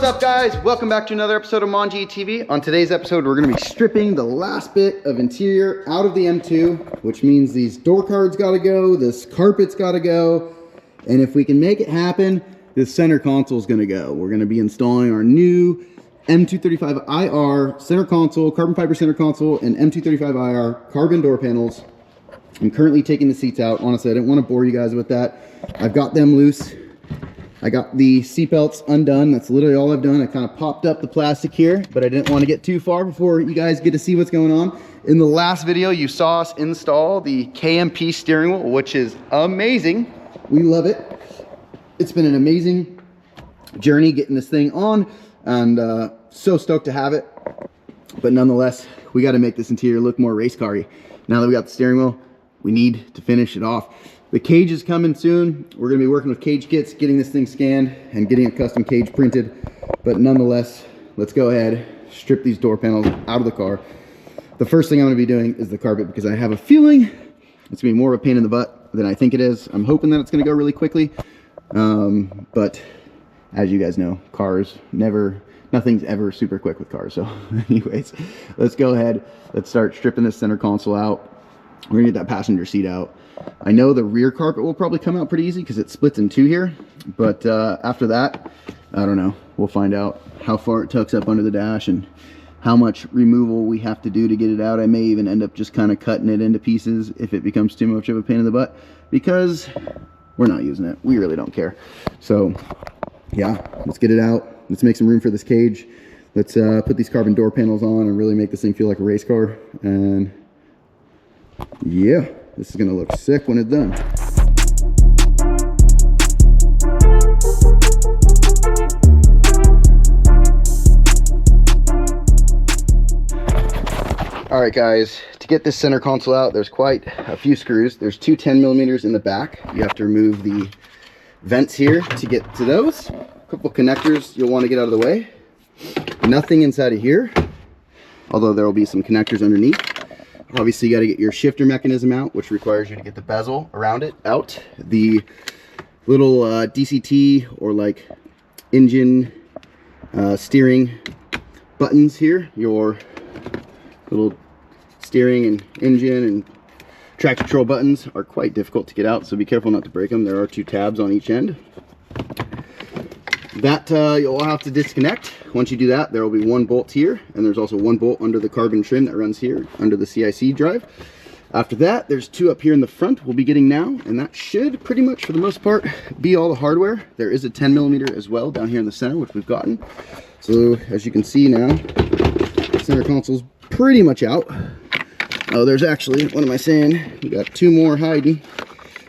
up, guys? Welcome back to another episode of Manji TV. On today's episode, we're going to be stripping the last bit of interior out of the M2, which means these door cards got to go, this carpet's got to go, and if we can make it happen, this center console is going to go. We're going to be installing our new M235iR center console, carbon fiber center console, and M235iR carbon door panels. I'm currently taking the seats out. Honestly, I didn't want to bore you guys with that. I've got them loose. I got the seat belts undone. That's literally all I've done. I kind of popped up the plastic here, but I didn't want to get too far before you guys get to see what's going on. In the last video, you saw us install the KMP steering wheel, which is amazing. We love it. It's been an amazing journey getting this thing on, and so stoked to have it. But nonetheless, we got to make this interior look more race car-y. Now that we got the steering wheel, we need to finish it off. The cage is coming soon. We're going to be working with cage kits, getting this thing scanned and getting a custom cage printed. But nonetheless, let's go ahead, strip these door panels out of the car. The first thing I'm going to be doing is the carpet, because I have a feeling it's going to be more of a pain in the butt than I think it is. I'm hoping that it's going to go really quickly. But as you guys know, nothing's ever super quick with cars. So anyways, let's go ahead. Let's start stripping this center console out. We're gonna get that passenger seat out. I know the rear carpet will probably come out pretty easy because it splits in two here, but after that, I don't know. We'll find out how far it tucks up under the dash and how much removal we have to do to get it out. I may even end up just kind of cutting it into pieces if it becomes too much of a pain in the butt, because we're not using it. We really don't care. So yeah, let's get it out. Let's make some room for this cage. Let's put these carbon door panels on and really make this thing feel like a race car. And yeah, this is gonna look sick when it's done. All right, guys, to get this center console out, there's quite a few screws. There's two 10mm in the back. You have to remove the vents here to get to those. A couple connectors you'll want to get out of the way. Nothing inside of here, although there will be some connectors underneath. Obviously, you got to get your shifter mechanism out, which requires you to get the bezel around it out. The little DCT or like engine steering buttons here, your little steering and engine and traction control buttons are quite difficult to get out, so be careful not to break them. There are two tabs on each end. That you'll have to disconnect. Once you do that, there will be one bolt here, and there's also one bolt under the carbon trim that runs here under the CIC drive. After that, there's two up here in the front we'll be getting now, and that should pretty much, for the most part, be all the hardware. There is a 10mm as well down here in the center, which we've gotten. So as you can see now, the center console's pretty much out. Oh, there's actually, what am I saying? We got two more hiding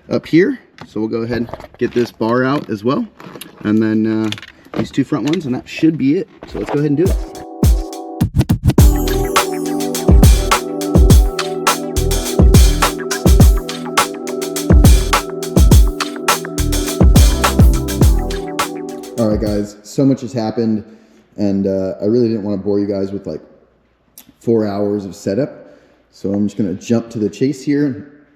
up here. So we'll go ahead and get this bar out as well. And then these two front ones, and that should be it. So let's go ahead and do it. All right, guys, so much has happened, and I really didn't want to bore you guys with like 4 hours of setup. So I'm just going to jump to the chase here,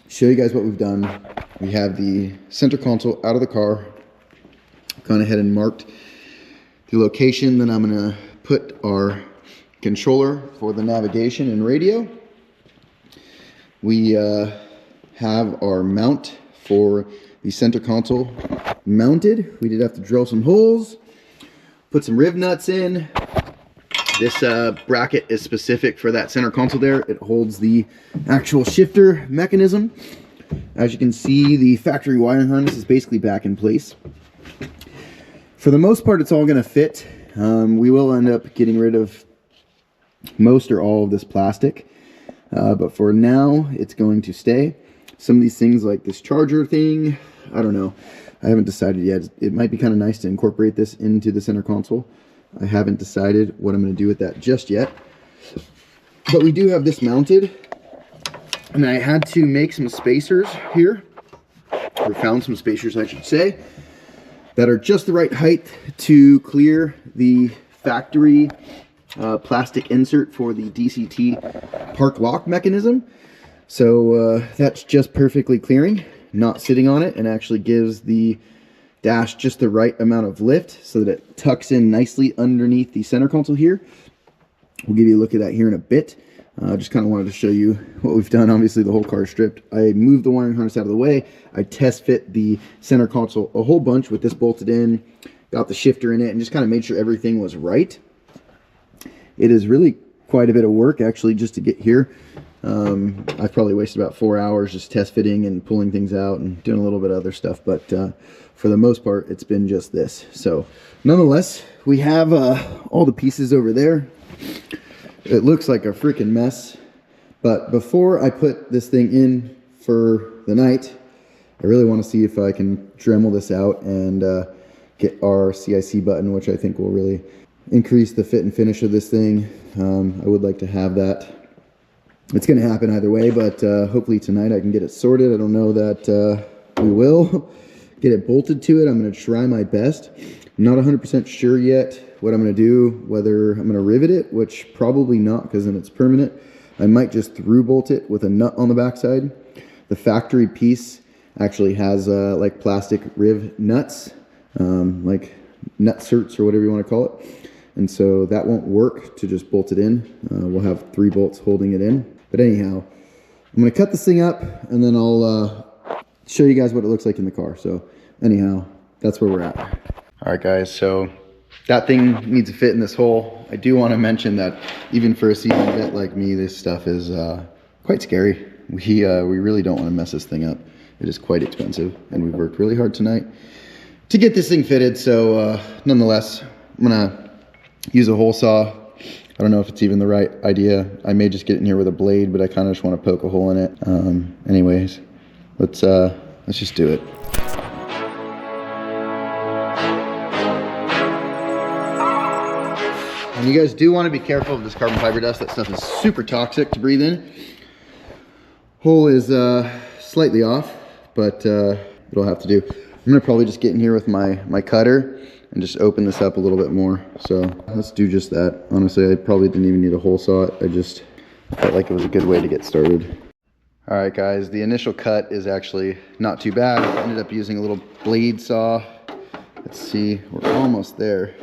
show you guys what we've done. We have the center console out of the car. Gone ahead and marked the location. Then I'm going to put our controller for the navigation and radio. We have our mount for the center console mounted. We did have to drill some holes, put some riv nuts in. This bracket is specific for that center console there. It holds the actual shifter mechanism. As you can see, the factory wiring harness is basically back in place. For the most part, it's all going to fit. We will end up getting rid of most or all of this plastic. But for now, it's going to stay. Some of these things like this charger thing, I don't know. I haven't decided yet. It might be kind of nice to incorporate this into the center console. I haven't decided what I'm going to do with that just yet. But we do have this mounted. And I had to make some spacers here, or found some spacers I should say, that are just the right height to clear the factory plastic insert for the DCT park lock mechanism. So that's just perfectly clearing, not sitting on it, and actually gives the dash just the right amount of lift so that it tucks in nicely underneath the center console here. We'll give you a look at that here in a bit. Just kind of wanted to show you what we've done. Obviously the whole car is stripped. I moved the wiring harness out of the way. I test fit the center console a whole bunch with this bolted in, got the shifter in it, and just kind of made sure everything was right. It is really quite a bit of work actually just to get here. I've probably wasted about 4 hours just test fitting and pulling things out and doing a little bit of other stuff, but for the most part it's been just this. So nonetheless, we have all the pieces over there. It looks like a freaking mess, but before I put this thing in for the night, I really want to see if I can Dremel this out and get our CIC button, which I think will really increase the fit and finish of this thing. I would like to have that. It's going to happen either way, but hopefully tonight I can get it sorted. I don't know that we will get it bolted to it. I'm going to try my best. I'm not 100% sure yet what I'm going to do, whether I'm going to rivet it, which probably not, because then it's permanent. I might just through bolt it with a nut on the backside. The factory piece actually has like plastic riv nuts, like nut certs or whatever you want to call it. And so that won't work to just bolt it in. We'll have 3 bolts holding it in. But anyhow, I'm going to cut this thing up and then I'll show you guys what it looks like in the car. So anyhow, that's where we're at. All right, guys, so that thing needs to fit in this hole. I do want to mention that even for a seasoned vet like me, this stuff is quite scary. We really don't want to mess this thing up. It is quite expensive, and we've worked really hard tonight to get this thing fitted. So nonetheless, I'm gonna use a hole saw. I don't know if it's even the right idea. I may just get in here with a blade, but I kind of just want to poke a hole in it. Anyways, let's just do it. And you guys do want to be careful of this carbon fiber dust. That stuff is super toxic to breathe in. Hole is slightly off, but it'll have to do. I'm gonna probably just get in here with my cutter and just open this up a little bit more. So let's do just that. Honestly, I probably didn't even need a hole saw it. I just felt like it was a good way to get started. All right, guys, the initial cut is actually not too bad. I ended up using a little blade saw. Let's see, we're almost there.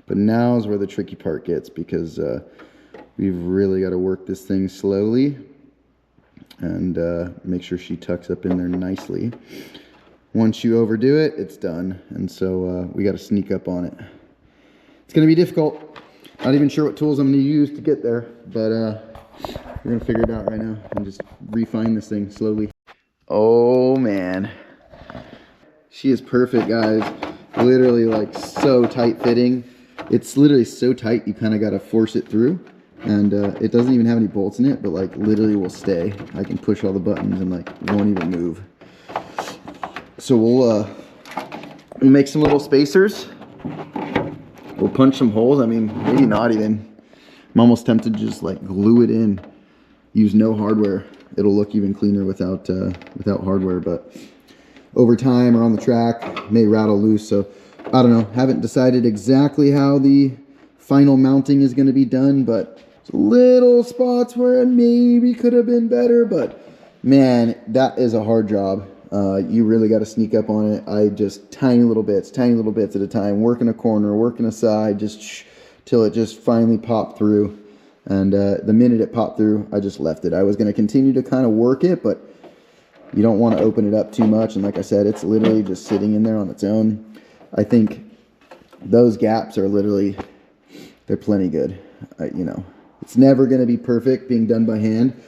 But now is where the tricky part gets, because we've really got to work this thing slowly and make sure she tucks up in there nicely. Once you overdo it, it's done. And so we got to sneak up on it. It's going to be difficult. Not even sure what tools I'm going to use to get there, but we're going to figure it out right now and just refine this thing slowly. Oh man, she is perfect, guys. Literally like so tight fitting. It's literally so tight you kind of got to force it through, and it doesn't even have any bolts in it, but like literally will stay. I can push all the buttons and like won't even move. So we'll make some little spacers. We'll punch some holes. I mean, maybe not even. I'm almost tempted to just like glue it in. Use no hardware. It'll look even cleaner without hardware, but over time or on the track, it may rattle loose. So I don't know. Haven't decided exactly how the final mounting is going to be done, but little spots where it maybe could have been better. But man, that is a hard job. You really got to sneak up on it. I just tiny little bits at a time, working a corner, working a side, just till it just finally popped through. And the minute it popped through, I just left it. I was going to continue to kind of work it, but you don't want to open it up too much. And like I said, it's literally just sitting in there on its own. I think those gaps are literally, they're plenty good. You know, it's never going to be perfect being done by hand.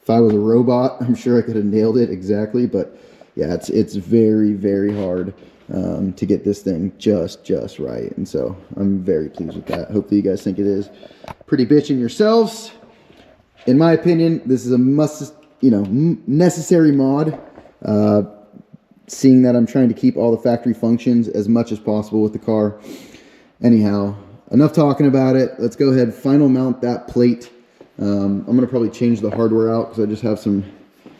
If I was a robot, I'm sure I could have nailed it exactly, but yeah, it's very, very hard to get this thing just right. And so I'm very pleased with that. Hopefully you guys think it is pretty bitchin' yourselves. In my opinion, this is a necessary mod. Seeing that I'm trying to keep all the factory functions as much as possible with the car. Anyhow, enough talking about it. Let's go ahead, final mount that plate. I'm gonna probably change the hardware out because I just have some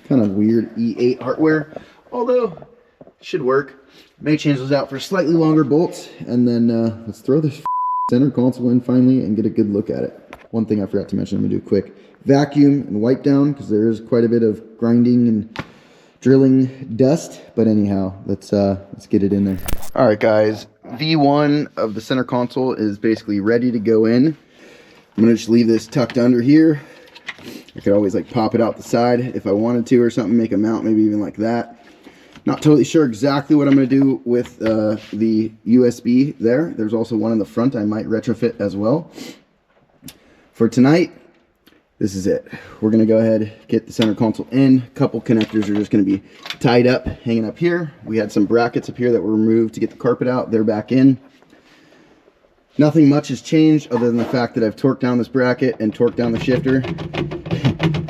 kind of weird E8 hardware. Although, it should work. May change those out for slightly longer bolts. And then let's throw this center console in finally and get a good look at it. One thing I forgot to mention, I'm gonna do a quick vacuum and wipe down because there is quite a bit of grinding and drilling dust. But anyhow, let's get it in there. All right, guys, V1 of the center console is basically ready to go in. I'm gonna just leave this tucked under here. I could always like pop it out the side if I wanted to or something, make a mount maybe even like that. Not totally sure exactly what I'm going to do with the USB there. There's also one in the front I might retrofit as well. For tonight, this is it. We're going to go ahead, get the center console in. A couple connectors are just going to be tied up, hanging up here. We had some brackets up here that were removed to get the carpet out. They're back in. Nothing much has changed other than the fact that I've torqued down this bracket and torqued down the shifter.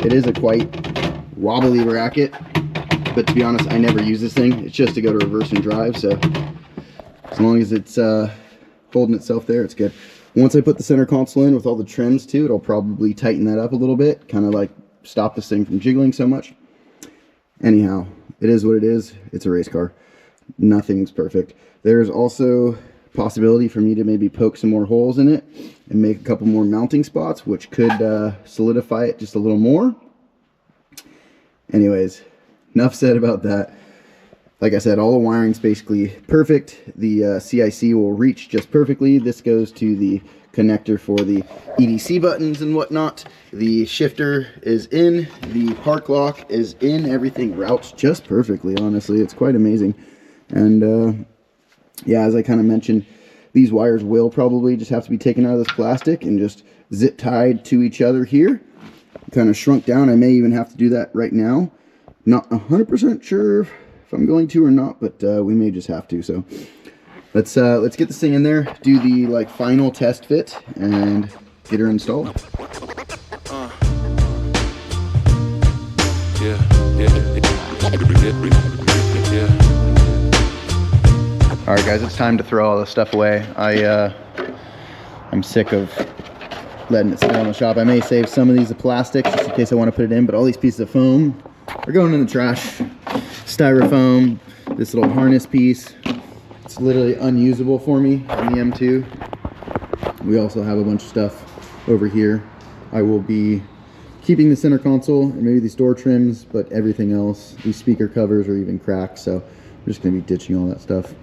It is a quite wobbly bracket. But to be honest, I never use this thing. It's just to go to reverse and drive, so as long as it's holding itself there, it's good. Once I put the center console in with all the trims too, it'll probably tighten that up a little bit, kind of like stop this thing from jiggling so much. Anyhow, it is what it is. It's a race car. Nothing's perfect. There's also possibility for me to maybe poke some more holes in it and make a couple more mounting spots, which could solidify it just a little more. Anyways, enough said about that. Like I said, all the wiring's basically perfect. The CIC will reach just perfectly. This goes to the connector for the EDC buttons and whatnot. The shifter is in. The park lock is in. Everything routes just perfectly, honestly. It's quite amazing. And yeah, as I kind of mentioned, these wires will probably just have to be taken out of this plastic and just zip tied to each other here. Kind of shrunk down. I may even have to do that right now. Not 100% sure if I'm going to or not, but we may just have to. So let's get this thing in there, do the like final test fit, and get her installed. All right, guys, it's time to throw all this stuff away. I'm sick of letting it sit in the shop. I may save some of these of plastic just in case I want to put it in, but all these pieces of foam are going in the trash. Styrofoam, this little harness piece, it's literally unusable for me on the M2. We also have a bunch of stuff over here. I will be keeping the center console and maybe these door trims, but everything else, these speaker covers are even cracked, so I'm just going to be ditching all that stuff.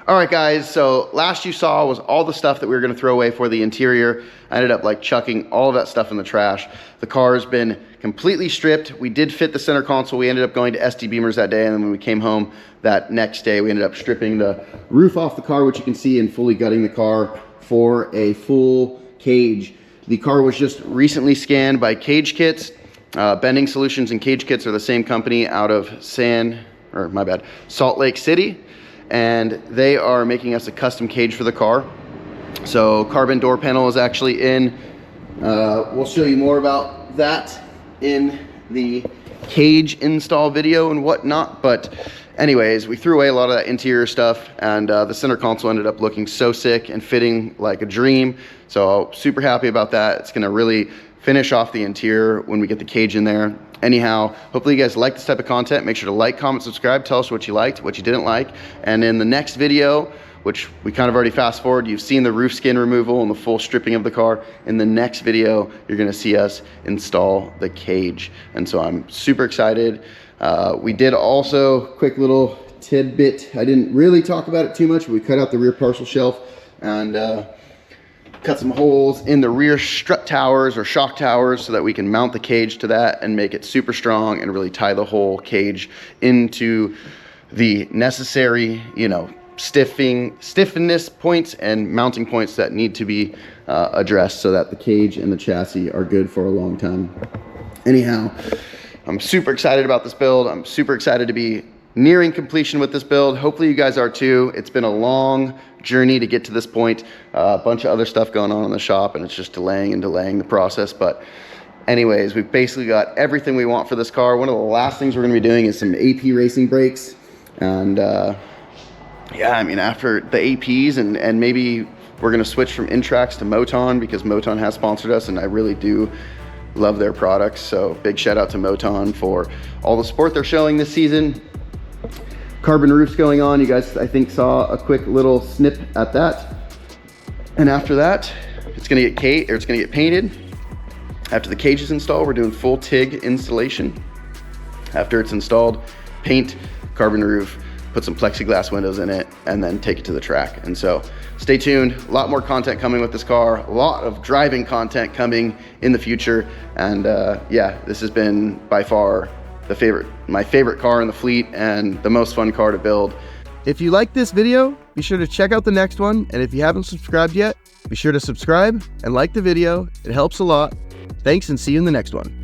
All right, guys, so last you saw was all the stuff that we were going to throw away for the interior. I ended up like chucking all of that stuff in the trash. The car has been completely stripped. We did fit the center console. We ended up going to SD Beamers that day, and then when we came home that next day, we ended up stripping the roof off the car, which you can see, and fully gutting the car for a full cage. The car was just recently scanned by Cage Kits. Bending Solutions and Cage Kits are the same company out of Salt Lake City. And they are making us a custom cage for the car. So carbon door panel is actually in. We'll show you more about that in the cage install video and whatnot. But anyways, we threw away a lot of that interior stuff, and the center console ended up looking so sick and fitting like a dream. So super happy about that. It's gonna really finish off the interior when we get the cage in there. Anyhow, hopefully you guys like this type of content. Make sure to like, comment, subscribe, tell us what you liked, what you didn't like. And in the next video, which we kind of already fast forward, you've seen the roof skin removal and the full stripping of the car. In the next video, you're gonna see us install the cage. And so I'm super excited. We did also, quick little tidbit, I didn't really talk about it too much, but we cut out the rear parcel shelf and cut some holes in the rear strut towers or shock towers so that we can mount the cage to that and make it super strong and really tie the whole cage into the necessary, you know, stiffness points and mounting points that need to be addressed so that the cage and the chassis are good for a long time. Anyhow, I'm super excited about this build. I'm super excited to be nearing completion with this build. Hopefully you guys are too. It's been a long journey to get to this point. A bunch of other stuff going on in the shop, and it's just delaying the process. But anyways, we've basically got everything we want for this car. One of the last things we're gonna be doing is some AP racing brakes. And yeah, I mean, after the APs and maybe we're gonna switch from Intrax to Moton because Moton has sponsored us, and I really do love their products. So big shout out to Moton for all the support they're showing this season. Carbon roofs going on. You guys, I think, saw a quick little snip at that. And after that, it's gonna get painted. After the cage is installed, we're doing full TIG installation. After it's installed, paint, carbon roof, put some plexiglass windows in it, and then take it to the track. And so stay tuned, a lot more content coming with this car, a lot of driving content coming in the future. And yeah, this has been by far my favorite car in the fleet and the most fun car to build. If you like this video, be sure to check out the next one. And if you haven't subscribed yet, be sure to subscribe and like the video. It helps a lot. Thanks, and see you in the next one.